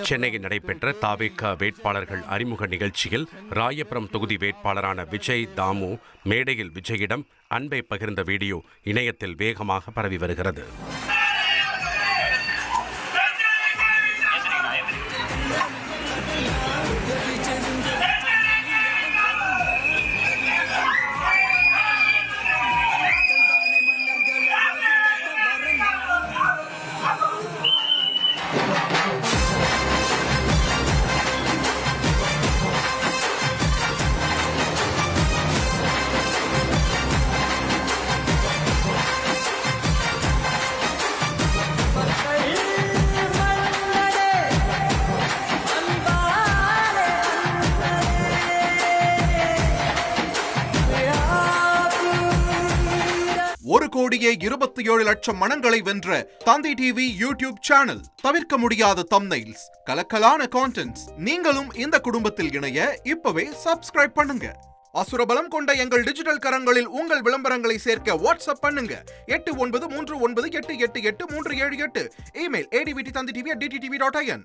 சென்னையில் நடைபெற்ற தாவேக வேட்பாளர்கள் அறிமுக நிகழ்ச்சியில் ராயபுரம் தொகுதி வேட்பாளரான விஜய் தாமு மேடையில் விஜயிடம் அன்பை பகிர்ந்த வீடியோ இணையத்தில் வேகமாக பரவி வருகிறது. ஒரு கோடியே 27 லட்சம் மனங்களை வென்ற தந்தி டிவி யூடியூப் சேனல். தவிர்க்க முடியாத தம்ப்நெயில்ஸ், கலக்கலான கான்டென்ட்ஸ். நீங்களும் இந்த குடும்பத்தில் இணைய இப்பவே சப்ஸ்கிரைப் பண்ணுங்க. அசுரபலம் கொண்ட எங்கள் டிஜிட்டல் கரங்களில் உங்கள் விளம்பரங்களை சேர்க்க வாட்ஸ்அப் பண்ணுங்க. 8939888838. Email advtthanditv@dttv.in.